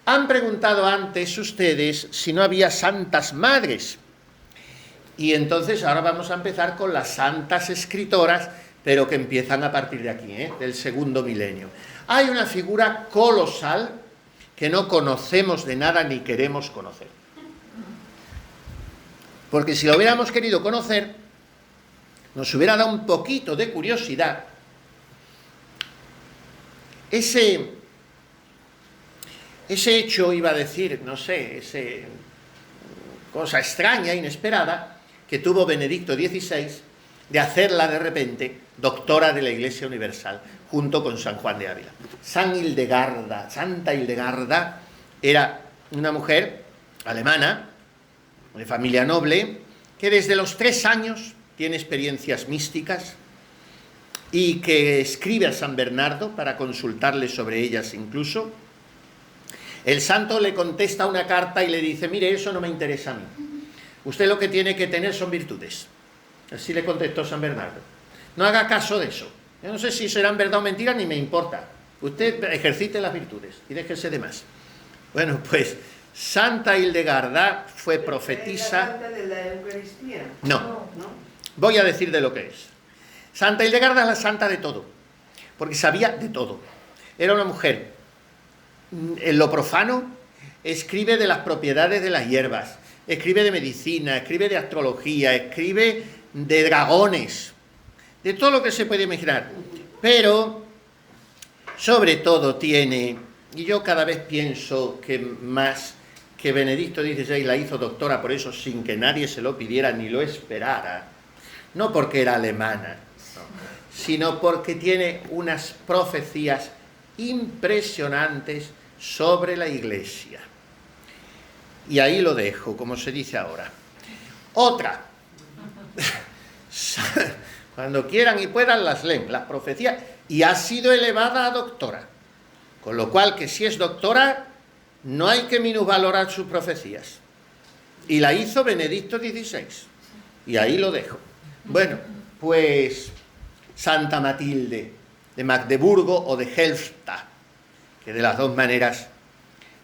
Han preguntado antes ustedes si no había santas madres. Y entonces ahora vamos a empezar con las santas escritoras, pero que empiezan a partir de aquí, del segundo milenio. Hay una figura colosal que no conocemos de nada ni queremos conocer. Porque si lo hubiéramos querido conocer, nos hubiera dado un poquito de curiosidad. Ese hecho, iba a decir, no sé, cosa extraña, inesperada, que tuvo Benedicto XVI, de hacerla de repente doctora de la Iglesia Universal, junto con San Juan de Ávila. Santa Hildegarda, era una mujer alemana, de familia noble, que desde los 3 años tiene experiencias místicas y que escribe a San Bernardo para consultarle sobre ellas incluso. El santo le contesta una carta y le dice: mire, eso no me interesa a mí. Usted lo que tiene que tener son virtudes. Así le contestó San Bernardo. No haga caso de eso. Yo no sé si serán verdad o mentira, ni me importa. Usted ejercite las virtudes y déjese de más. Bueno, pues Santa Hildegarda fue profetisa. ¿Es la santa de la Eucaristía? No. Voy a decir de lo que es. Santa Hildegarda es la santa de todo, porque sabía de todo. Era una mujer, en lo profano, escribe de las propiedades de las hierbas, escribe de medicina, escribe de astrología, escribe de dragones, de todo lo que se puede imaginar. Pero, sobre todo, tiene, y yo cada vez pienso que más que Benedicto XVI la hizo doctora por eso, sin que nadie se lo pidiera ni lo esperara, no porque era alemana, sino porque tiene unas profecías impresionantes sobre la Iglesia. Y ahí lo dejo, como se dice ahora. Otra. Cuando quieran y puedan las leen, las profecías. Y ha sido elevada a doctora. Con lo cual, que si es doctora, no hay que minusvalorar sus profecías. Y la hizo Benedicto XVI. Y ahí lo dejo. Bueno, pues Santa Matilde de Magdeburgo o de Helfta, que de las dos maneras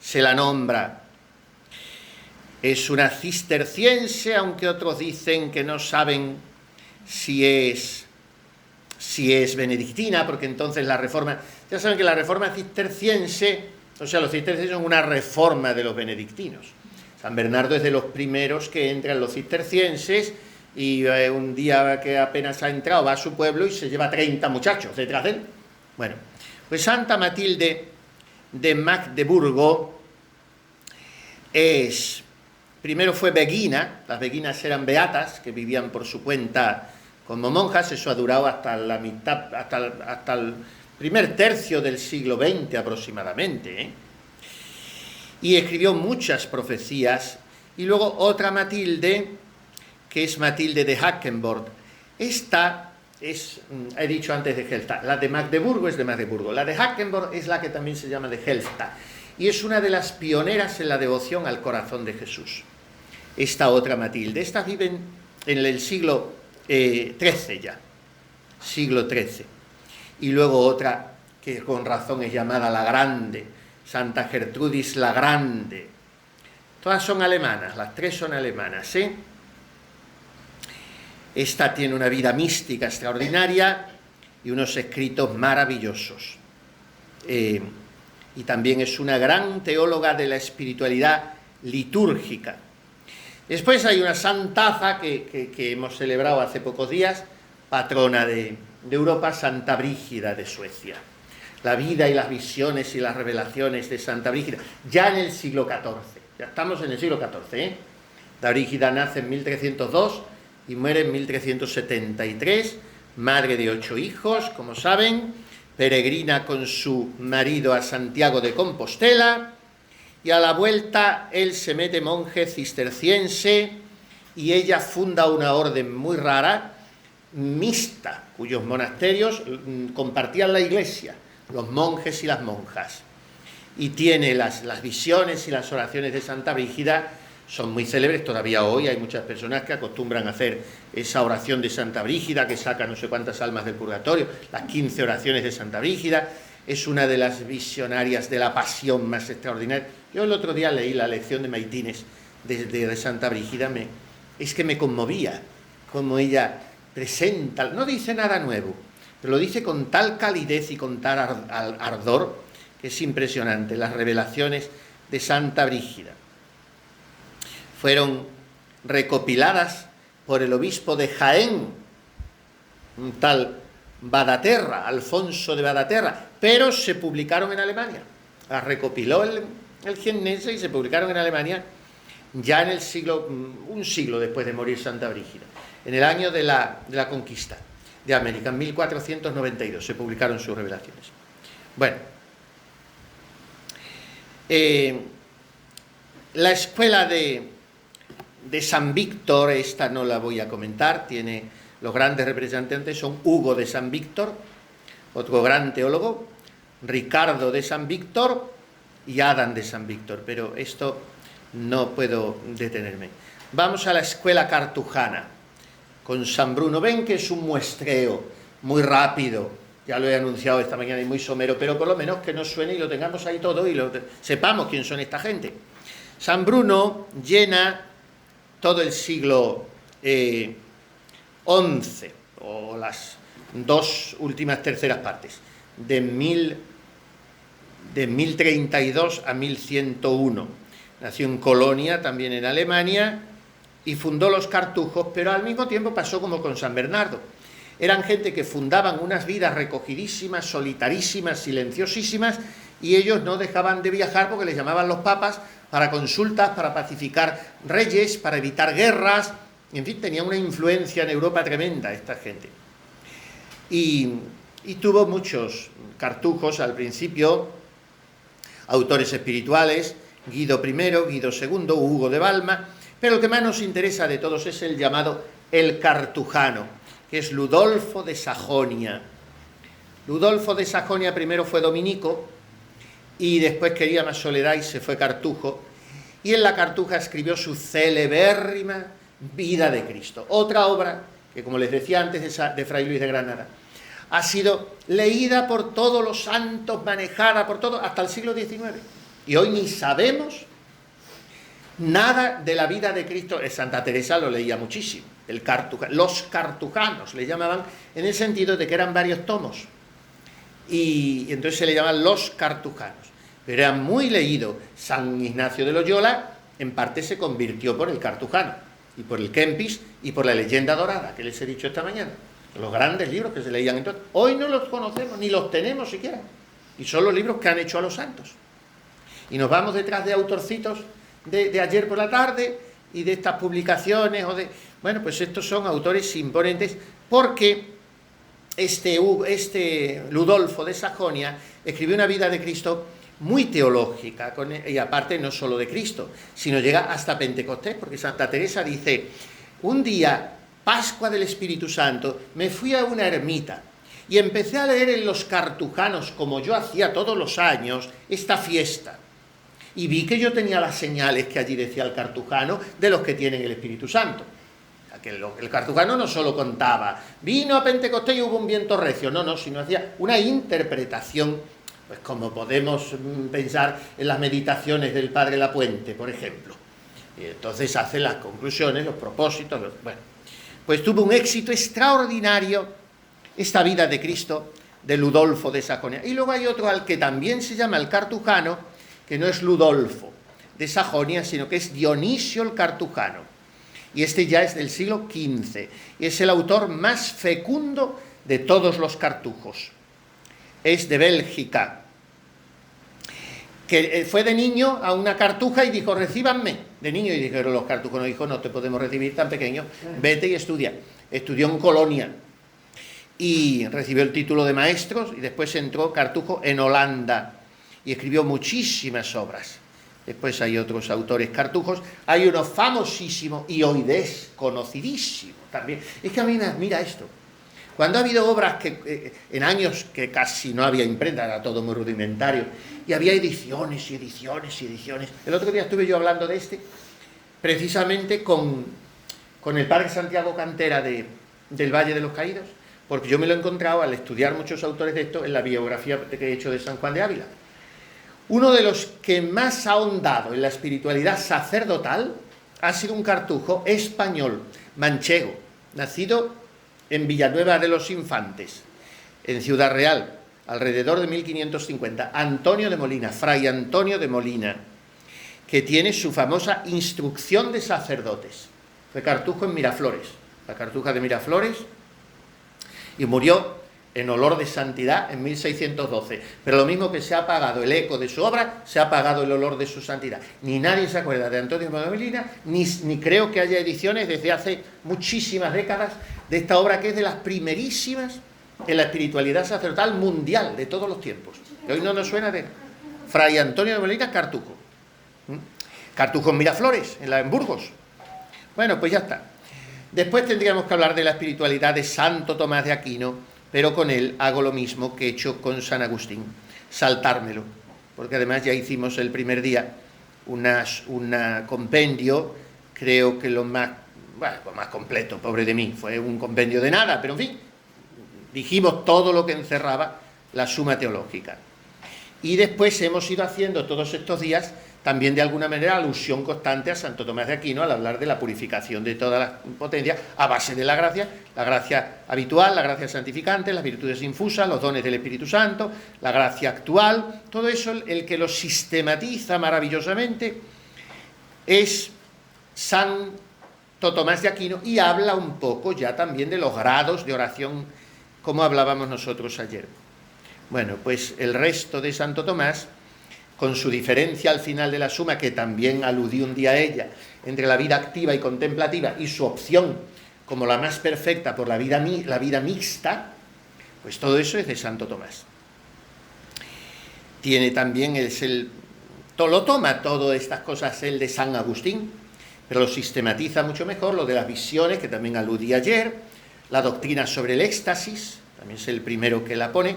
se la nombra. Es una cisterciense, aunque otros dicen que no saben si es benedictina, porque entonces la reforma... Ya saben que la reforma cisterciense, o sea, los cistercienses son una reforma de los benedictinos. San Bernardo es de los primeros que entran los cistercienses y un día que apenas ha entrado va a su pueblo y se lleva 30 muchachos detrás de él. Bueno, pues Santa Matilde de Magdeburgo primero fue beguina. Las beguinas eran beatas, que vivían por su cuenta como monjas. Eso ha durado hasta la mitad, hasta el primer tercio del siglo XX aproximadamente, Y escribió muchas profecías. Y luego otra Matilde, que es Matilde de Hackenborg. Esta es, he dicho antes de Helfta, la de Magdeburgo es de Magdeburgo, la de Hackenborg es la que también se llama de Helfta, y es una de las pioneras en la devoción al corazón de Jesús. Esta otra Matilde, estas viven en el siglo XIII ya, siglo XIII, y luego otra que con razón es llamada la Grande, Santa Gertrudis la Grande. Todas son alemanas, las tres son alemanas, Esta tiene una vida mística extraordinaria y unos escritos maravillosos. Y también es una gran teóloga de la espiritualidad litúrgica. Después hay una santaza que hemos celebrado hace pocos días, patrona de Europa, Santa Brígida de Suecia. La vida y las visiones y las revelaciones de Santa Brígida, ya en el siglo XIV. Ya estamos en el siglo XIV, La Brígida nace en 1302 y muere en 1373, madre de 8 hijos, como saben, peregrina con su marido a Santiago de Compostela, y a la vuelta él se mete monje cisterciense y ella funda una orden muy rara, mixta, cuyos monasterios compartían la iglesia, los monjes y las monjas. Y tiene las visiones y las oraciones de Santa Brígida, son muy célebres todavía hoy. Hay muchas personas que acostumbran a hacer esa oración de Santa Brígida, que saca no sé cuántas almas del purgatorio, las 15 oraciones de Santa Brígida, es una de las visionarias de la pasión más extraordinaria. Yo el otro día leí la lección de Maitines de Santa Brígida, es que me conmovía como ella presenta, no dice nada nuevo, pero lo dice con tal calidez y con tal ardor que es impresionante. Las revelaciones de Santa Brígida fueron recopiladas por el obispo de Jaén, un tal Badaterra, Alfonso de Badaterra, pero se publicaron en Alemania. Las recopiló el jiennense y se publicaron en Alemania ya en el siglo, un siglo después de morir Santa Brígida, en el año de la conquista de América, en 1492 se publicaron sus revelaciones. Bueno, la escuela de San Víctor, esta no la voy a comentar, tiene los grandes representantes, son Hugo de San Víctor, otro gran teólogo, Ricardo de San Víctor y Adán de San Víctor, pero esto no puedo detenerme. Vamos a la escuela cartujana con San Bruno. Ven que es un muestreo muy rápido, ya lo he anunciado esta mañana y muy somero, pero por lo menos que nos suene y lo tengamos ahí todo y sepamos quién son esta gente. San Bruno llena todo el siglo XI, o las dos últimas terceras partes, de 1032 a 1101. Nació en Colonia, también en Alemania, y fundó los cartujos, pero al mismo tiempo pasó como con San Bernardo. Eran gente que fundaban unas vidas recogidísimas, solitarísimas, silenciosísimas, y ellos no dejaban de viajar porque les llamaban los papas para consultas, para pacificar reyes, para evitar guerras. En fin, tenía una influencia en Europa tremenda esta gente. Y tuvo muchos cartujos al principio, autores espirituales, Guido I, Guido II, Hugo de Balma, pero el que más nos interesa de todos es el llamado el cartujano, que es Ludolfo de Sajonia. Ludolfo de Sajonia primero fue dominico y después quería más soledad y se fue cartujo, y en la Cartuja escribió su celebérrima Vida de Cristo, otra obra que, como les decía antes, de Fray Luis de Granada, ha sido leída por todos los santos, manejada por todos, hasta el siglo XIX. Y hoy ni sabemos nada de la vida de Cristo. Santa Teresa lo leía muchísimo. Los cartujanos le llamaban, en el sentido de que eran varios tomos. Y entonces se le llamaban los cartujanos. Pero eran muy leídos. San Ignacio de Loyola, en parte, se convirtió por el cartujano, y por el Kempis, y por la leyenda dorada, que les he dicho esta mañana. Los grandes libros que se leían entonces. Hoy no los conocemos, ni los tenemos siquiera. Y son los libros que han hecho a los santos. Y nos vamos detrás de autorcitos de ayer por la tarde y de estas publicaciones. Bueno, pues estos son autores imponentes, porque este Ludolfo de Sajonia escribió una vida de Cristo muy teológica, y aparte no solo de Cristo, sino llega hasta Pentecostés, porque Santa Teresa dice: un día, Pascua del Espíritu Santo, me fui a una ermita y empecé a leer en los cartujanos, como yo hacía todos los años, esta fiesta. Y vi que yo tenía las señales que allí decía el cartujano de los que tienen el Espíritu Santo. Que el cartujano no solo contaba, vino a Pentecostés y hubo un viento recio, no, sino hacía una interpretación, pues como podemos pensar en las meditaciones del Padre Lapuente, por ejemplo. Y entonces hace las conclusiones, los propósitos, bueno. Pues tuvo un éxito extraordinario esta vida de Cristo de Ludolfo de Sajonia. Y luego hay otro al que también se llama el cartujano, que no es Ludolfo de Sajonia, sino que es Dionisio el Cartujano. Y este ya es del siglo XV. Y es el autor más fecundo de todos los cartujos. Es de Bélgica. Que fue de niño a una cartuja y dijo: recíbanme. De niño, y dijeron los cartujanos: dijo, no te podemos recibir tan pequeño, vete y estudia. Estudió en Colonia y recibió el título de maestros, y después entró cartujo en Holanda y escribió muchísimas obras. Después hay otros autores cartujos. Hay uno famosísimo y hoy desconocidísimo también. Es que a mí me admira esto. Cuando ha habido obras que en años que casi no había imprenta, era todo muy rudimentario, y había ediciones y ediciones y ediciones. El otro día estuve yo hablando de precisamente con el padre Santiago Cantera del Valle de los Caídos, porque yo me lo he encontrado al estudiar muchos autores de esto en la biografía que he hecho de San Juan de Ávila. Uno de los que más ha ahondado en la espiritualidad sacerdotal ha sido un cartujo español, manchego, nacido en Villanueva de los Infantes, en Ciudad Real, alrededor de 1550, Antonio de Molina, Fray Antonio de Molina, que tiene su famosa Instrucción de Sacerdotes. Fue cartujo en Miraflores, la cartuja de Miraflores, y murió en olor de santidad en 1612. Pero lo mismo que se ha apagado el eco de su obra, se ha apagado el olor de su santidad. Ni nadie se acuerda de Antonio de Molina, ni creo que haya ediciones desde hace muchísimas décadas de esta obra, que es de las primerísimas en la espiritualidad sacerdotal mundial de todos los tiempos. Que hoy no nos suena de Fray Antonio de Molina, cartujo. Cartujo en Miraflores, en Burgos. Bueno, pues ya está. Después tendríamos que hablar de la espiritualidad de Santo Tomás de Aquino, pero con él hago lo mismo que he hecho con San Agustín, saltármelo, porque además ya hicimos el primer día un compendio, creo que lo más completo, pobre de mí, fue un compendio de nada, pero en fin, dijimos todo lo que encerraba la Suma Teológica. Y después hemos ido haciendo todos estos días también de alguna manera alusión constante a Santo Tomás de Aquino al hablar de la purificación de todas las potencias a base de la gracia habitual, la gracia santificante, las virtudes infusas, los dones del Espíritu Santo, la gracia actual, todo eso el que lo sistematiza maravillosamente es Santo Tomás de Aquino, y habla un poco ya también de los grados de oración, como hablábamos nosotros ayer. Bueno, pues el resto de Santo Tomás, con su diferencia al final de la Suma, que también aludí un día a ella, entre la vida activa y contemplativa, y su opción como la más perfecta por la vida mixta, pues todo eso es de Santo Tomás. Tiene también, lo toma todas estas cosas el de San Agustín, pero lo sistematiza mucho mejor, lo de las visiones, que también aludí ayer, la doctrina sobre el éxtasis, también es el primero que la pone,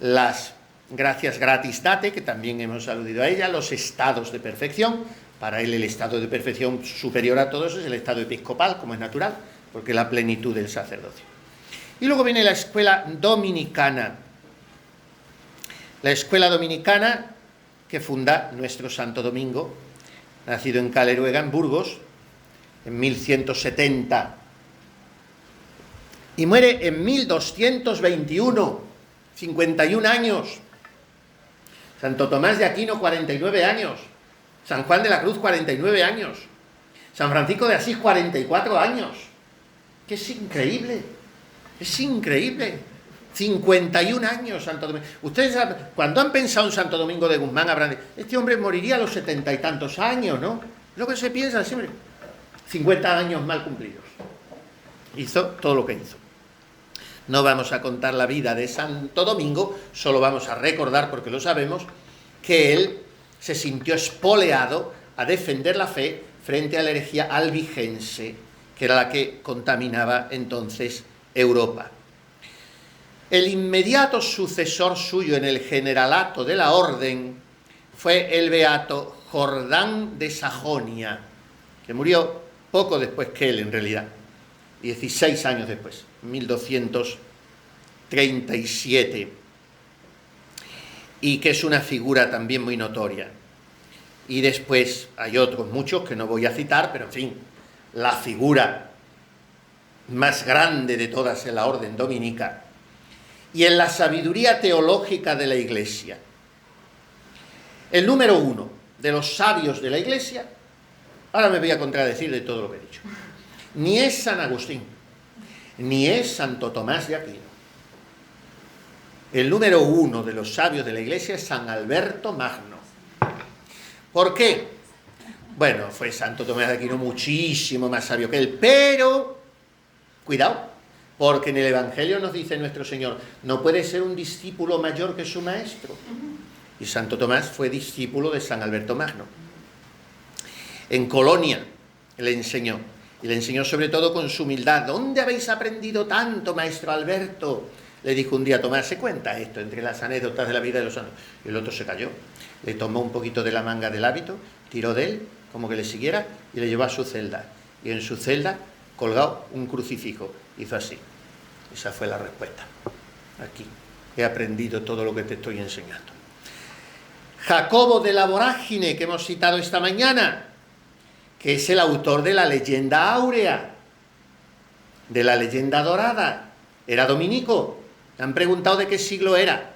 las gracias gratis date, que también hemos aludido a ella, los estados de perfección. Para él el estado de perfección superior a todos es el estado episcopal, como es natural, porque es la plenitud del sacerdocio. Y luego viene la escuela dominicana. La escuela dominicana que funda nuestro Santo Domingo, nacido en Caleruega, en Burgos, en 1170, y muere en 1221, 51 años. Santo Tomás de Aquino, 49 años. San Juan de la Cruz, 49 años. San Francisco de Asís, 44 años. Que es increíble. Es increíble. 51 años Santo Domingo. Ustedes, cuando han pensado en Santo Domingo de Guzmán, habrán dicho, este hombre moriría a los 70 y tantos años, ¿no? Es lo que se piensa siempre. 50 años mal cumplidos. Hizo todo lo que hizo. No vamos a contar la vida de Santo Domingo, solo vamos a recordar, porque lo sabemos, que él se sintió espoleado a defender la fe frente a la herejía albigense, que era la que contaminaba entonces Europa. El inmediato sucesor suyo en el generalato de la orden fue el beato Jordán de Sajonia, que murió poco después que él, en realidad, 16 años después, 1237, y que es una figura también muy notoria. Y después hay otros muchos que no voy a citar, pero en fin, la figura más grande de todas en la orden dominica y en la sabiduría teológica de la Iglesia. El número 1 de los sabios de la Iglesia, ahora me voy a contradecir de todo lo que he dicho, ni es San Agustín, ni es Santo Tomás de Aquino. El número 1 de los sabios de la Iglesia es San Alberto Magno. ¿Por qué? Bueno, fue Santo Tomás de Aquino muchísimo más sabio que él, pero, cuidado, porque en el Evangelio nos dice nuestro Señor, no puede ser un discípulo mayor que su maestro. Y Santo Tomás fue discípulo de San Alberto Magno. En Colonia le enseñó, y le enseñó sobre todo con su humildad. ¿Dónde habéis aprendido tanto, maestro Alberto? Le dijo un día Tomás, se cuenta esto entre las anécdotas de la vida de los santos. Y el otro se cayó, le tomó un poquito de la manga del hábito, tiró de él, como que le siguiera, y le llevó a su celda. Y en su celda, colgado un crucifijo, hizo así. Esa fue la respuesta. Aquí he aprendido todo lo que te estoy enseñando. Jacobo de la Vorágine, que hemos citado esta mañana, que es el autor de la leyenda áurea, de la leyenda dorada, era dominico. Me han preguntado de qué siglo era,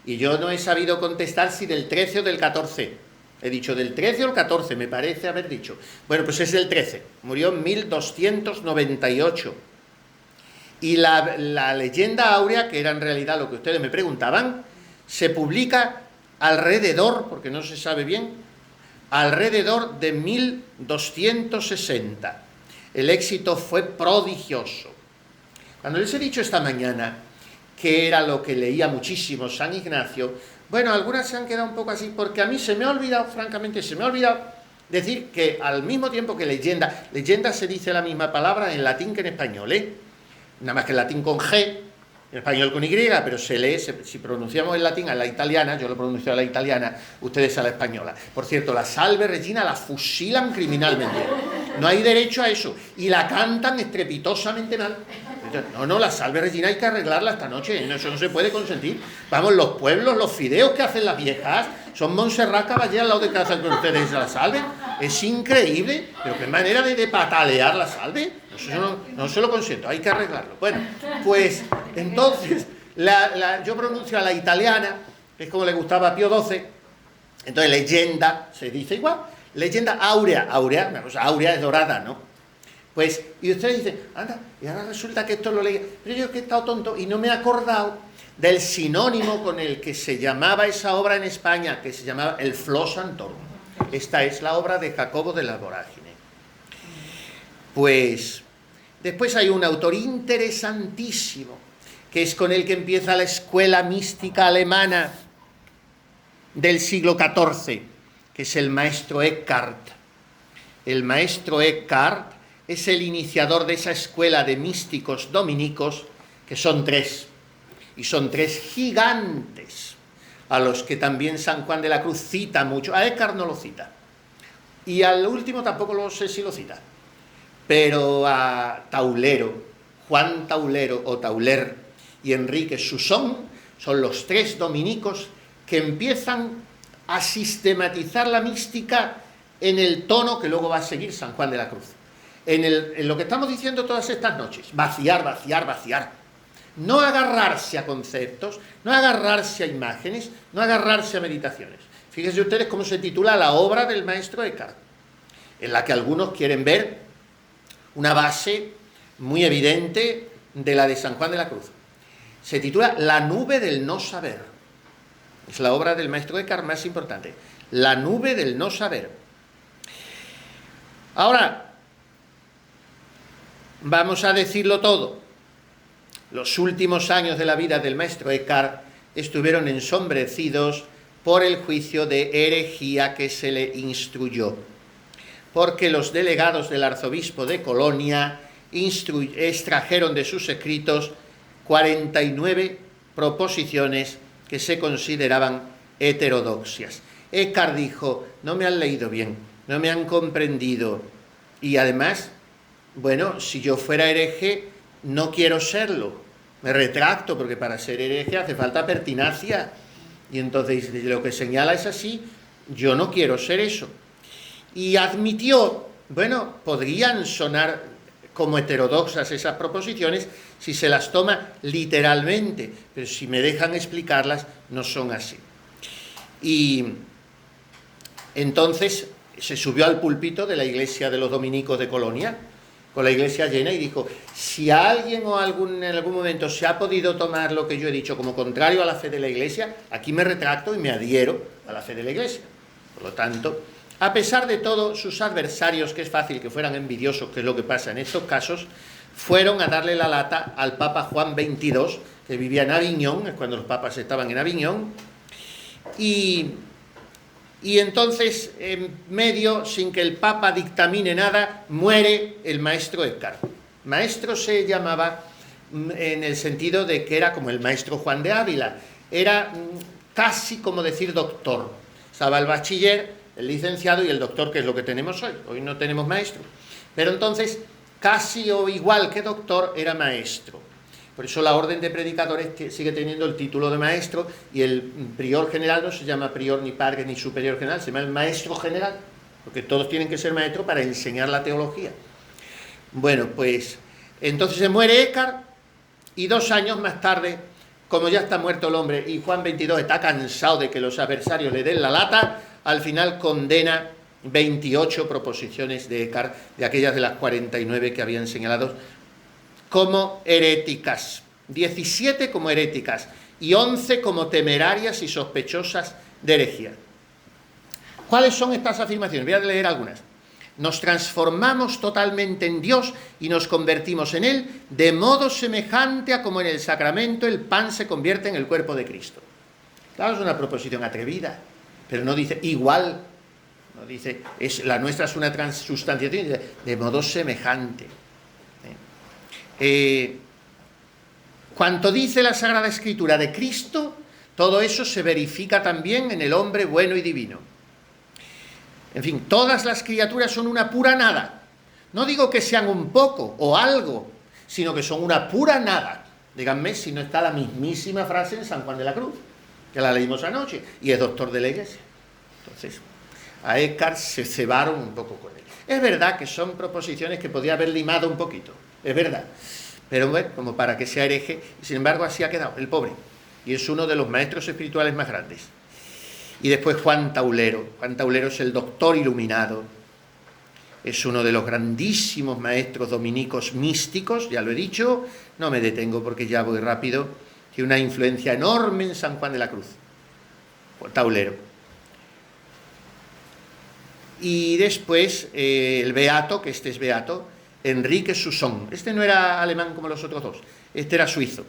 y yo no he sabido contestar si del 13 o del 14. He dicho del 13 o el 14, me parece haber dicho. Bueno, pues es del 13, murió en 1298. Y la leyenda áurea, que era en realidad lo que ustedes me preguntaban, se publica alrededor, porque no se sabe bien, alrededor de 1260. El éxito fue prodigioso. Cuando les he dicho esta mañana que era lo que leía muchísimo San Ignacio, bueno, algunas se han quedado un poco así, porque a mí se me ha olvidado, francamente, se me ha olvidado decir que al mismo tiempo que leyenda se dice la misma palabra en latín que en español, nada más que en latín con G, en español con Y, pero se lee, si pronunciamos el latín a la italiana, yo lo pronuncio a la italiana, ustedes a la española. Por cierto, la Salve Regina la fusilan criminalmente. No hay derecho a eso. Y la cantan estrepitosamente mal. No, la Salve Regina hay que arreglarla esta noche. Eso no se puede consentir. Vamos, los pueblos, los fideos que hacen las viejas, son Montserrat Caballé al lado de casa con ustedes la Salve. Es increíble. Pero qué manera de patalear la Salve. Eso no se lo consiento, hay que arreglarlo. Bueno, pues entonces yo pronuncio a la italiana, que es como le gustaba a Pío XII. Entonces leyenda se dice igual. Leyenda áurea, una cosa áurea es dorada, ¿no? Pues, y ustedes dicen, anda, y ahora resulta que esto lo leía. Pero yo que he estado tonto y no me he acordado del sinónimo con el que se llamaba esa obra en España, que se llamaba el Flo Santorum. Esta es la obra de Jacobo de la Vorágine. Pues después hay un autor interesantísimo, que es con el que empieza la escuela mística alemana del siglo XIV, que es el maestro Eckhart. El maestro Eckhart es el iniciador de esa escuela de místicos dominicos, que son tres, y son tres gigantes, a los que también San Juan de la Cruz cita mucho. A Eckhart no lo cita, y al último tampoco lo sé si lo cita, pero a Taulero, Juan Taulero o Tauler y Enrique Susón son los tres dominicos que empiezan a sistematizar la mística en el tono que luego va a seguir San Juan de la Cruz. En lo que estamos diciendo todas estas noches, vaciar. No agarrarse a conceptos, no agarrarse a imágenes, no agarrarse a meditaciones. Fíjense ustedes cómo se titula la obra del maestro Eckhart, en la que algunos quieren ver una base muy evidente de la de San Juan de la Cruz. Se titula La nube del no saber. Es la obra del maestro Eckhart más importante. La nube del no saber. Ahora, vamos a decirlo todo. Los últimos años de la vida del maestro Eckhart estuvieron ensombrecidos por el juicio de herejía que se le instruyó, porque los delegados del arzobispo de Colonia extrajeron de sus escritos 49 proposiciones que se consideraban heterodoxias. Eckhart dijo, no me han leído bien, no me han comprendido, y además, bueno, si yo fuera hereje, no quiero serlo, me retracto, porque para ser hereje hace falta pertinacia, y entonces lo que señala es así, yo no quiero ser eso. Y admitió, bueno, podrían sonar como heterodoxas esas proposiciones si se las toma literalmente, pero si me dejan explicarlas, no son así. Y entonces se subió al púlpito de la iglesia de los dominicos de Colonia, con la iglesia llena, y dijo, si alguien en algún momento se ha podido tomar lo que yo he dicho como contrario a la fe de la iglesia, aquí me retracto y me adhiero a la fe de la iglesia. Por lo tanto, a pesar de todo, sus adversarios, que es fácil que fueran envidiosos, que es lo que pasa en estos casos, fueron a darle la lata al Papa Juan XXII, que vivía en Aviñón, es cuando los papas estaban en Aviñón, y entonces, en medio, sin que el Papa dictamine nada, muere el maestro Eckhart. Maestro se llamaba en el sentido de que era como el maestro Juan de Ávila, era casi como decir doctor. Estaba el bachiller, el licenciado y el doctor, que es lo que tenemos hoy. Hoy no tenemos maestro. Pero entonces, casi o igual que doctor, era maestro. Por eso la orden de predicadores sigue teniendo el título de maestro, y el prior general no se llama prior ni padre ni superior general, se llama el maestro general, porque todos tienen que ser maestros para enseñar la teología. Bueno, pues entonces se muere Eckhart, y 2 años más tarde, como ya está muerto el hombre y Juan 22 está cansado de que los adversarios le den la lata, al final condena 28 proposiciones de Eckhart, de aquellas de las 49 que habían señalado, como heréticas. 17 como heréticas y 11 como temerarias y sospechosas de herejía. ¿Cuáles son estas afirmaciones? Voy a leer algunas. Nos transformamos totalmente en Dios y nos convertimos en Él de modo semejante a como en el sacramento el pan se convierte en el cuerpo de Cristo. Claro, es una proposición atrevida, pero no dice igual, no dice, la nuestra es una transustanciación, dice de modo semejante. Cuanto dice la Sagrada Escritura de Cristo, todo eso se verifica también en el hombre bueno y divino. En fin, todas las criaturas son una pura nada. No digo que sean un poco o algo, sino que son una pura nada. Díganme si no está la mismísima frase en San Juan de la Cruz, que la leímos anoche, y es doctor de la Iglesia. Entonces, a Eckhart se cebaron un poco con él. Es verdad que son proposiciones que podía haber limado un poquito, es verdad. Pero bueno, como para que sea hereje, y sin embargo así ha quedado, el pobre. Y es uno de los maestros espirituales más grandes. Y después Juan Taulero. Juan Taulero es el doctor iluminado. Es uno de los grandísimos maestros dominicos místicos, ya lo he dicho, no me detengo porque ya voy rápido. Tiene una influencia enorme en San Juan de la Cruz. Juan Taulero. Y después el beato, que este es beato, Enrique Susón. Este no era alemán como los otros dos, este era suizo.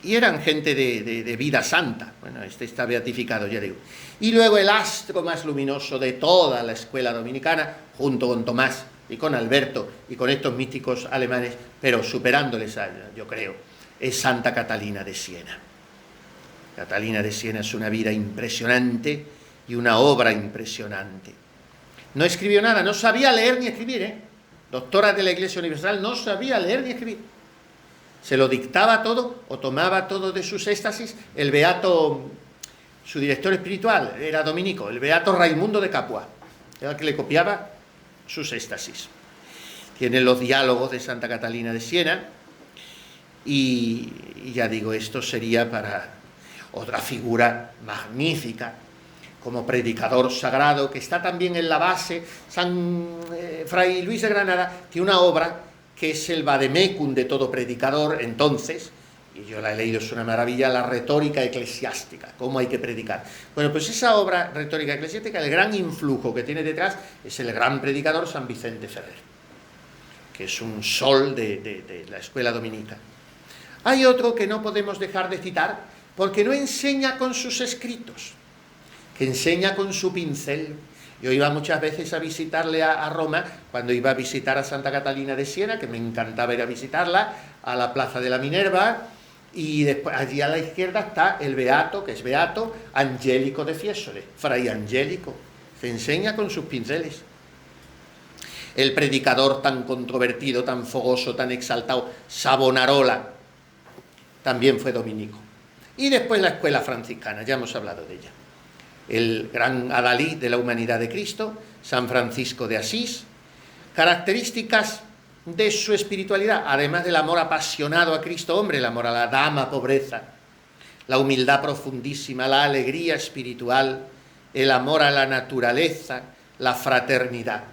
Y eran gente de vida santa. Bueno, este está beatificado, ya digo. Y luego el astro más luminoso de toda la escuela dominicana, junto con Tomás y con Alberto y con estos místicos alemanes, pero superándoles, yo creo, es Santa Catalina de Siena. Catalina de Siena es una vida impresionante y una obra impresionante. No escribió nada, no sabía leer ni escribir, Doctora de la Iglesia Universal, no sabía leer ni escribir. Se lo dictaba todo o tomaba todo de sus éxtasis el beato, su director espiritual era dominico, el beato Raimundo de Capua, era el que le copiaba sus éxtasis. Tiene los diálogos de Santa Catalina de Siena y ya digo, esto sería para otra figura magnífica como predicador sagrado, que está también en la base. Fray Luis de Granada tiene una obra que es el vademecum de todo predicador, entonces, y yo la he leído, es una maravilla, la retórica eclesiástica, cómo hay que predicar. Bueno, pues esa obra retórica eclesiástica, el gran influjo que tiene detrás es el gran predicador San Vicente Ferrer, que es un sol de la escuela dominica. Hay otro que no podemos dejar de citar, porque no enseña con sus escritos, que enseña con su pincel. Yo iba muchas veces a visitarle a Roma, cuando iba a visitar a Santa Catalina de Siena, que me encantaba ir a visitarla, a la Plaza de la Minerva, y después allí a la izquierda está el beato, que es beato, Angélico de Fiesole, Fray Angélico, se enseña con sus pinceles. El predicador tan controvertido, tan fogoso, tan exaltado, Savonarola, también fue dominico. Y después la escuela franciscana, ya hemos hablado de ella. El gran adalid de la humanidad de Cristo, San Francisco de Asís. Características de su espiritualidad, además del amor apasionado a Cristo hombre, el amor a la dama pobreza, la humildad profundísima, la alegría espiritual, el amor a la naturaleza, la fraternidad.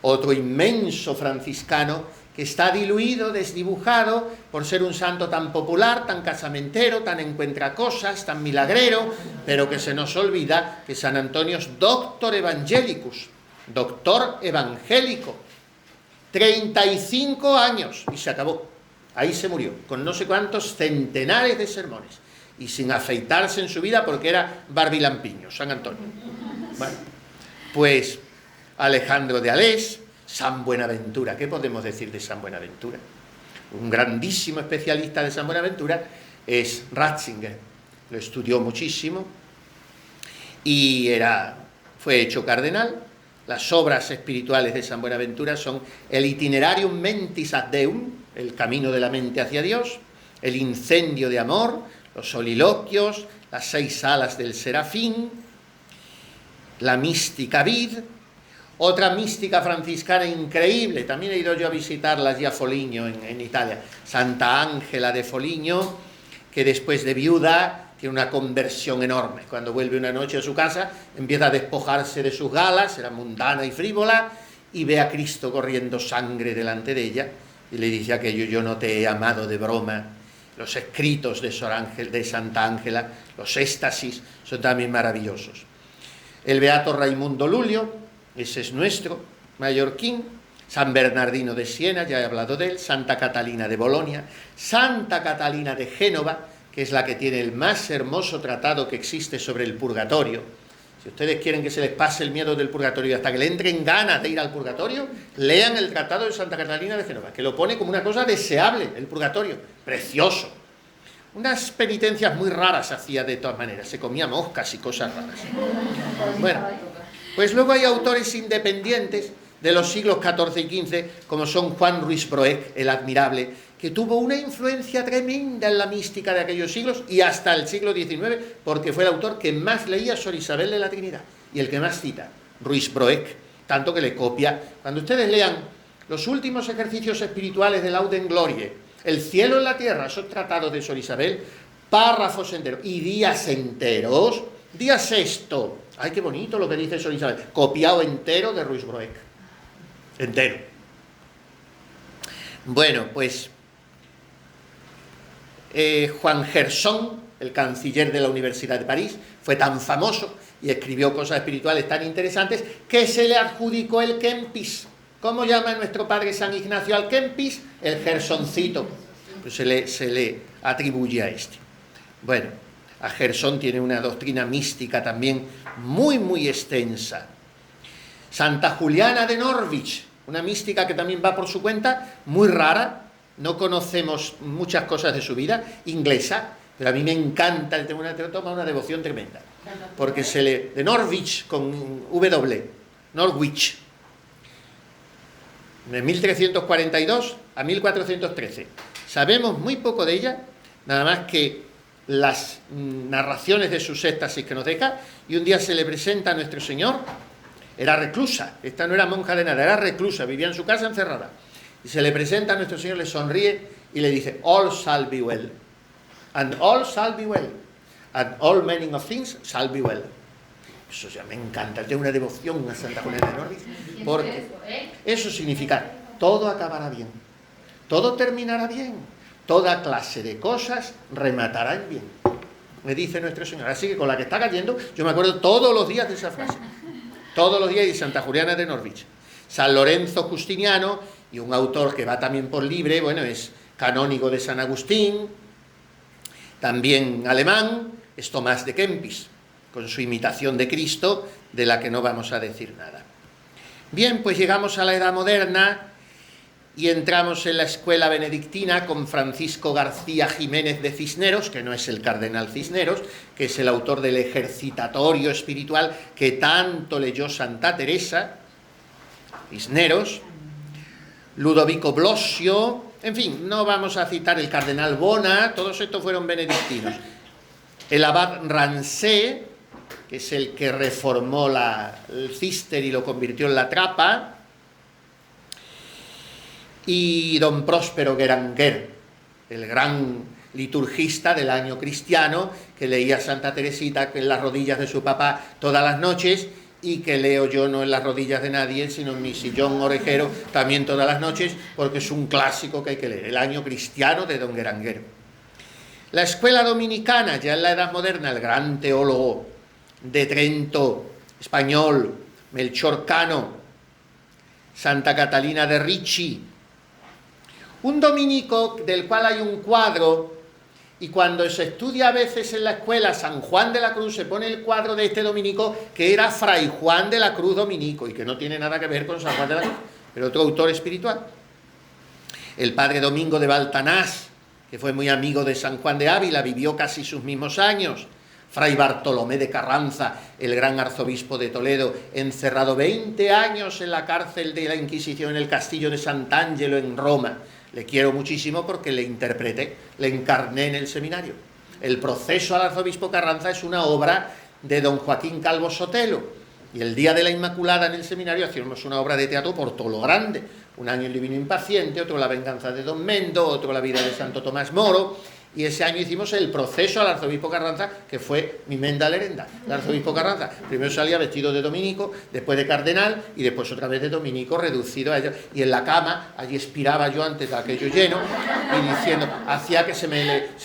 Otro inmenso franciscano que está diluido, desdibujado, por ser un santo tan popular, tan casamentero, tan encuentracosas, tan milagrero, pero que se nos olvida que San Antonio es doctor evangelicus, doctor evangélico, 35 años, y se acabó. Ahí se murió, con no sé cuántos centenares de sermones, y sin afeitarse en su vida porque era barbilampiño, San Antonio. Bueno, pues Alejandro de Alés, San Buenaventura. ¿Qué podemos decir de San Buenaventura? Un grandísimo especialista de San Buenaventura es Ratzinger. Lo estudió muchísimo y fue hecho cardenal. las obras espirituales de San Buenaventura son el Itinerarium Mentis ad Deum, el camino de la mente hacia Dios, el Incendio de amor, los soliloquios, las 6 alas del Serafín, la mística vid, otra mística franciscana increíble, también he ido yo a visitarla allí a Foligno, en Italia, Santa Ángela de Foligno, que después de viuda tiene una conversión enorme. Cuando vuelve una noche a su casa, empieza a despojarse de sus galas, era mundana y frívola, y ve a Cristo corriendo sangre delante de ella, y le dice aquello: yo no te he amado de broma. Los escritos de Santa Ángela, los éxtasis, son también maravillosos. El beato Raimundo Lulio, ese es nuestro, mallorquín. San Bernardino de Siena, ya he hablado de él. Santa Catalina de Bolonia, Santa Catalina de Génova, que es la que tiene el más hermoso tratado que existe sobre el purgatorio. Si ustedes quieren que se les pase el miedo del purgatorio hasta que le entren ganas de ir al purgatorio, lean el tratado de Santa Catalina de Génova, que lo pone como una cosa deseable, el purgatorio, precioso. Unas penitencias muy raras hacía de todas maneras, se comía moscas y cosas raras. Bueno, pues luego hay autores independientes de los siglos XIV y XV, como son Juan Ruiz Broek, el admirable, que tuvo una influencia tremenda en la mística de aquellos siglos y hasta el siglo XIX, porque fue el autor que más leía Sor Isabel de la Trinidad y el que más cita, Ruiz Broek, tanto que le copia. Cuando ustedes lean los últimos ejercicios espirituales de Laude en Glorie, el cielo en la tierra, esos tratados de Sor Isabel, párrafos enteros y días enteros, día sexto, ay, qué bonito lo que dice Sor Isabel, copiado entero de Ruiz Broek, entero. Bueno, pues Juan Gerson, el canciller de la Universidad de París, fue tan famoso y escribió cosas espirituales tan interesantes que se le adjudicó el Kempis. ¿Cómo llama nuestro padre San Ignacio al Kempis? El Gersoncito. Pues se le atribuye a este. Bueno, a Gerson tiene una doctrina mística también muy, muy extensa. Santa Juliana de Norwich, una mística que también va por su cuenta, muy rara, no conocemos muchas cosas de su vida, inglesa, pero a mí me encanta, toma una devoción tremenda, porque de Norwich con W, Norwich, de 1342 a 1413. Sabemos muy poco de ella, nada más que las narraciones de sus éxtasis que nos deja, y un día se le presenta a nuestro Señor. Era reclusa, esta no era monja de nada, era reclusa, vivía en su casa encerrada. Y se le presenta a nuestro Señor, le sonríe y le dice: all shall be well, and all shall be well, and all meaning of things shall be well. Eso ya me encanta, tengo una devoción a Santa Juliana de Norwich, porque eso significa todo acabará bien, todo terminará bien, toda clase de cosas rematarán bien, me dice nuestro Señor. Así que con la que está cayendo, yo me acuerdo todos los días de esa frase, todos los días, de Santa Juliana de Norwich. San Lorenzo Justiniano, y un autor que va también por libre, bueno, es canónigo de San Agustín, también alemán, es Tomás de Kempis, con su imitación de Cristo, de la que no vamos a decir nada. Bien, pues llegamos a la Edad Moderna y entramos en la escuela benedictina con Francisco García Jiménez de Cisneros, que no es el cardenal Cisneros, que es el autor del Ejercitatorio Espiritual que tanto leyó Santa Teresa. Cisneros, Ludovico Blosio, en fin, no vamos a citar el cardenal Bona, todos estos fueron benedictinos. El abad Rancé, que es el que reformó el cister y lo convirtió en la trapa, y don Próspero Guéranger, el gran liturgista del año cristiano, que leía Santa Teresita en las rodillas de su papá todas las noches, y que leo yo no en las rodillas de nadie, sino en mi sillón orejero también todas las noches, porque es un clásico que hay que leer, el año cristiano de don Guéranger. La escuela dominicana, ya en la Edad Moderna, el gran teólogo de Trento, español, Melchor Cano, Santa Catalina de Ricci, un dominico del cual hay un cuadro, y cuando se estudia a veces en la escuela San Juan de la Cruz, se pone el cuadro de este dominico, que era Fray Juan de la Cruz dominico, y que no tiene nada que ver con San Juan de la Cruz, pero otro autor espiritual. El padre Domingo de Baltanás, que fue muy amigo de San Juan de Ávila, vivió casi sus mismos años. Fray Bartolomé de Carranza, el gran arzobispo de Toledo, encerrado 20 años en la cárcel de la Inquisición en el castillo de Sant'Angelo en Roma. Le quiero muchísimo porque le interpreté, le encarné en el seminario. El proceso al arzobispo Carranza es una obra de don Joaquín Calvo Sotelo. Y el día de la Inmaculada en el seminario hacíamos una obra de teatro por todo lo grande. Un año el Divino Impaciente, otro la venganza de Don Mendo, otro la vida de Santo Tomás Moro. Y ese año hicimos el proceso al arzobispo Carranza, que fue mi menda lerenda. El arzobispo Carranza primero salía vestido de dominico, después de cardenal y después otra vez de dominico reducido a ello. Y en la cama, allí expiraba yo antes de aquello lleno y diciendo, hacía que se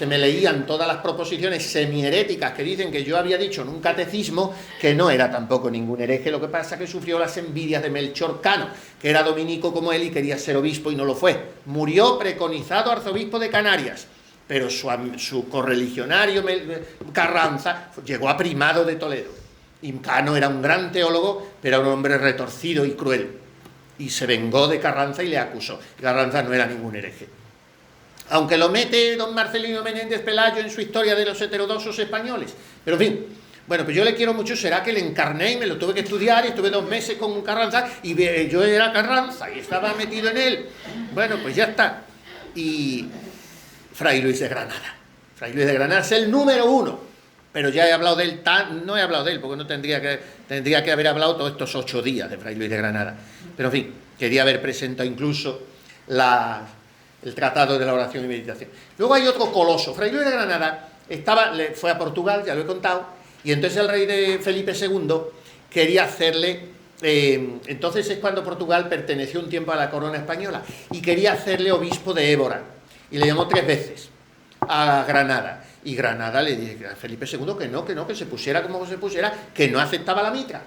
me leían todas las proposiciones semiheréticas que dicen que yo había dicho en un catecismo, que no era tampoco ningún hereje. Lo que pasa es que sufrió las envidias de Melchor Cano, que era dominico como él y quería ser obispo y no lo fue. Murió preconizado arzobispo de Canarias. Pero su correligionario Carranza llegó a primado de Toledo. Y Cano era un gran teólogo, pero era un hombre retorcido y cruel. Y se vengó de Carranza y le acusó. Carranza no era ningún hereje. Aunque lo mete don Marcelino Menéndez Pelayo en su historia de los heterodoxos españoles. Pero en fin, bueno, pues yo le quiero mucho. Será que le encarné y me lo tuve que estudiar y estuve 2 meses con Carranza y yo era Carranza y estaba metido en él. Bueno, pues ya está. Y Fray Luis de Granada. Fray Luis de Granada es el número 1, pero ya he hablado de él, no he hablado de él, porque no tendría que haber hablado todos estos 8 días de Fray Luis de Granada. Pero en fin, quería haber presentado incluso el Tratado de la Oración y Meditación. Luego hay otro coloso. Fray Luis de Granada fue a Portugal, ya lo he contado, y entonces el rey de Felipe II quería hacerle... entonces es cuando Portugal perteneció un tiempo a la corona española, y quería hacerle obispo de Évora. Y le llamó 3 veces a Granada. Y Granada le dijo a Felipe II que se pusiera como se pusiera, que no aceptaba la mitra.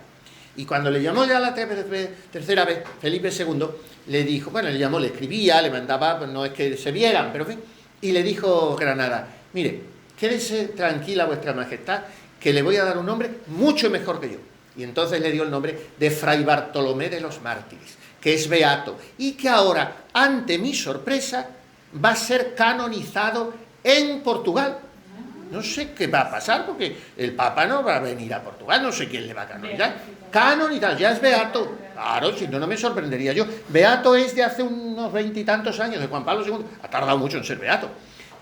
Y cuando le llamó ya la tercera vez, Felipe II le dijo, bueno, le llamó, le escribía, le mandaba, pues no es que se vieran, pero en fin. Y le dijo Granada, mire, quédese tranquila vuestra majestad, que le voy a dar un nombre mucho mejor que yo. Y entonces le dio el nombre de Fray Bartolomé de los Mártires, que es beato, y que ahora, ante mi sorpresa, va a ser canonizado en Portugal. No sé qué va a pasar, porque el Papa no va a venir a Portugal, no sé quién le va a canonizar. Canonizar, ya es beato. Claro, si no, no me sorprendería yo. Beato es de hace unos 20 y tantos años, de Juan Pablo II. Ha tardado mucho en ser beato.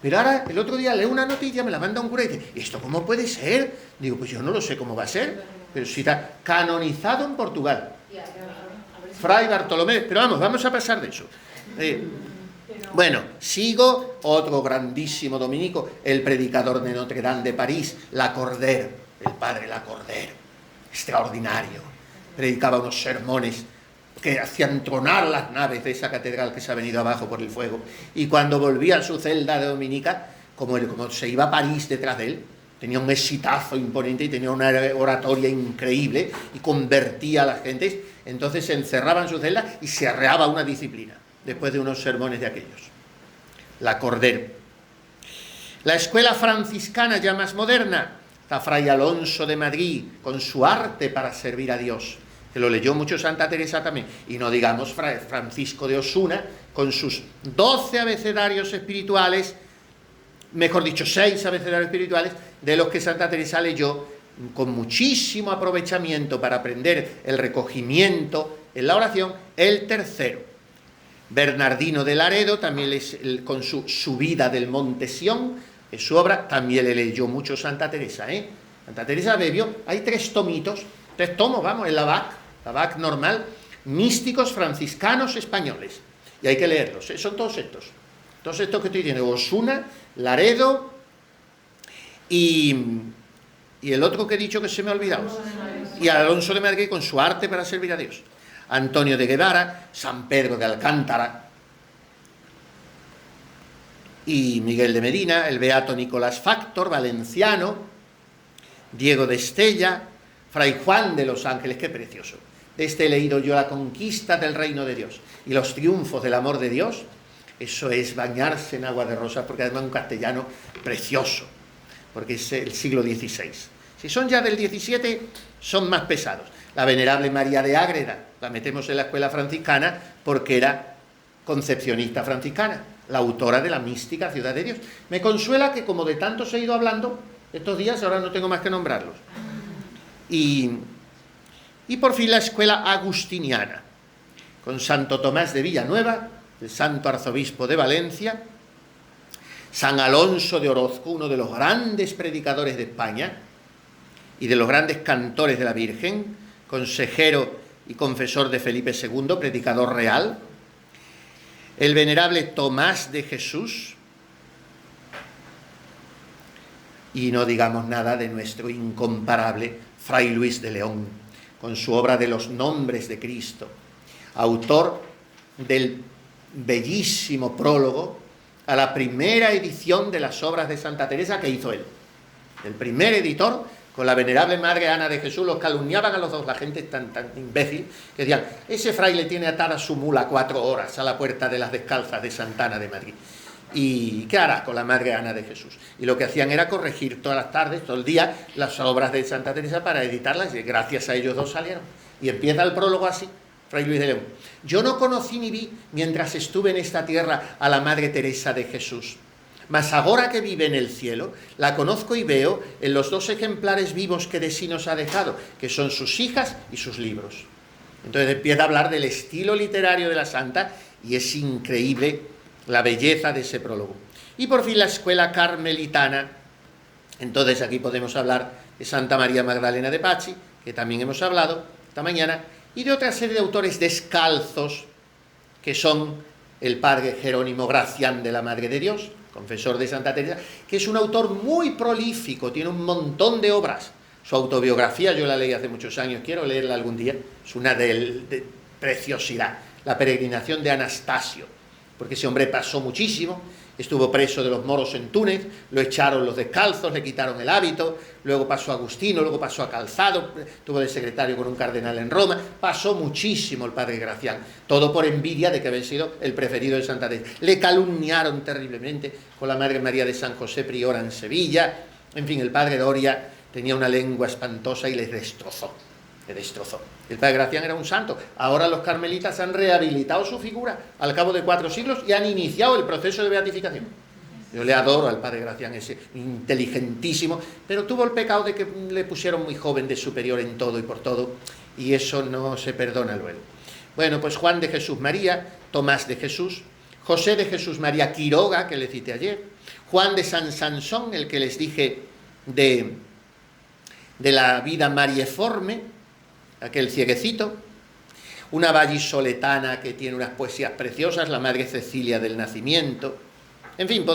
Pero ahora, el otro día leo una noticia, me la manda un cura y dice, ¿esto cómo puede ser? Digo, pues yo no lo sé cómo va a ser, pero si está canonizado en Portugal. Fray Bartolomé, pero vamos a pasar de eso. Bueno, sigo, otro grandísimo dominico, el predicador de Notre Dame de París, Lacordaire, el padre Lacordaire, extraordinario. Predicaba unos sermones que hacían tronar las naves de esa catedral que se ha venido abajo por el fuego. Y cuando volvía a su celda de dominica, como se iba a París detrás de él, tenía un exitazo imponente y tenía una oratoria increíble y convertía a las gentes. Entonces se encerraba en su celda y se arreaba una disciplina después de unos sermones de aquellos. Lacordaire. La escuela franciscana ya más moderna, está Fray Alonso de Madrid, con su arte para servir a Dios, que lo leyó mucho Santa Teresa también, y no digamos Fray Francisco de Osuna, con sus 12 abecedarios espirituales, mejor dicho, 6 abecedarios espirituales, de los que Santa Teresa leyó con muchísimo aprovechamiento para aprender el recogimiento en la oración, el tercero. Bernardino de Laredo, también con su Subida del Monte Sión, es su obra, también le leyó mucho Santa Teresa. Santa Teresa bebió, hay 3 tomitos, 3 tomos, vamos, en la BAC normal, místicos franciscanos españoles, y hay que leerlos, son todos estos que estoy diciendo, Osuna, Laredo y el otro que he dicho que se me ha olvidado, y Alonso de Madrid con su arte para servir a Dios. Antonio de Guevara, San Pedro de Alcántara y Miguel de Medina, el beato Nicolás Factor, valenciano, Diego de Estella, Fray Juan de los Ángeles, qué precioso. De este he leído yo La conquista del reino de Dios y los triunfos del amor de Dios. Eso es bañarse en agua de rosas, porque además es un castellano precioso, porque es el siglo XVI. Si son ya del XVII, son más pesados. La venerable María de Ágreda, la metemos en la escuela franciscana porque era concepcionista franciscana, la autora de la mística Ciudad de Dios. Me consuela que, como de tantos he ido hablando, Estos días ahora no tengo más que nombrarlos. Y por fin la escuela agustiniana, con Santo Tomás de Villanueva, el santo arzobispo de Valencia, San Alonso de Orozco, uno de los grandes predicadores de España y de los grandes cantores de la Virgen, consejero y confesor de Felipe II, predicador real, el venerable Tomás de Jesús, y no digamos nada de nuestro incomparable Fray Luis de León, con su obra de los nombres de Cristo, autor del bellísimo prólogo a la primera edición de las obras de Santa Teresa que hizo él. El primer editor, con la venerable Madre Ana de Jesús, los calumniaban a los dos, la gente tan imbécil, que decían, ese fraile tiene atada su mula 4 horas a la puerta de las Descalzas de Santa Ana de Madrid. ¿Y qué hará con la Madre Ana de Jesús? Y lo que hacían era corregir todas las tardes, todo el día, las obras de Santa Teresa para editarlas, y gracias a ellos dos salieron. Y empieza el prólogo así, Fray Luis de León. Yo no conocí ni vi, mientras estuve en esta tierra, a la Madre Teresa de Jesús. Mas ahora que vive en el cielo, la conozco y veo en los 2 ejemplares vivos que de sí nos ha dejado, que son sus hijas y sus libros. Entonces empieza a hablar del estilo literario de la santa, y es increíble la belleza de ese prólogo. Y por fin la escuela carmelitana. Entonces aquí podemos hablar de Santa María Magdalena de Pazzi, que también hemos hablado esta mañana, y de otra serie de autores descalzos, que son el padre Jerónimo Gracián de la Madre de Dios, confesor de Santa Teresa, que es un autor muy prolífico, tiene un montón de obras. Su autobiografía yo la leí hace muchos años, quiero leerla algún día, es una de preciosidad, La peregrinación de Anastasio, porque ese hombre pasó muchísimo, estuvo preso de los moros en Túnez, lo echaron los descalzos, le quitaron el hábito, luego pasó a Agustino, luego pasó a Calzado, estuvo de secretario con un cardenal en Roma, pasó muchísimo el padre Gracián, todo por envidia de que había sido el preferido de Santa Teresa. Le calumniaron terriblemente con la Madre María de San José Priora en Sevilla, en fin, el padre Doria tenía una lengua espantosa y le destrozó. El padre Gracián era un santo. Ahora los carmelitas han rehabilitado su figura al cabo de 4 siglos y han iniciado el proceso de beatificación. Yo le adoro al padre Gracián, ese inteligentísimo, pero tuvo el pecado de que le pusieron muy joven de superior en todo y por todo, y eso no se perdona luego. Bueno, pues Juan de Jesús María, Tomás de Jesús, José de Jesús María Quiroga, que le cité ayer, Juan de San Sansón, el que les dije de la vida marieforme, aquel cieguecito, una vallisoletana que tiene unas poesías preciosas, la Madre Cecilia del Nacimiento, en fin,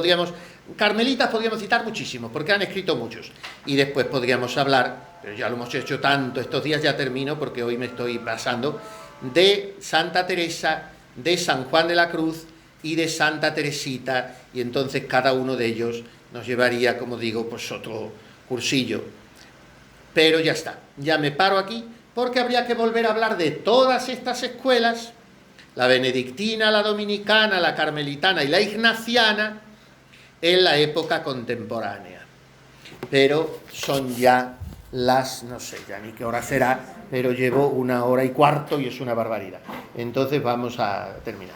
carmelitas podríamos citar muchísimos, porque han escrito muchos, y después podríamos hablar, pero ya lo hemos hecho tanto estos días, ya termino porque hoy me estoy pasando, de Santa Teresa, de San Juan de la Cruz y de Santa Teresita, y entonces cada uno de ellos nos llevaría, como digo, pues otro cursillo. Pero ya está, ya me paro aquí, porque habría que volver a hablar de todas estas escuelas, la benedictina, la dominicana, la carmelitana y la ignaciana, en la época contemporánea. Pero son ya las, no sé ya ni qué hora será, pero llevo 1 hora y cuarto y es una barbaridad. Entonces vamos a terminar.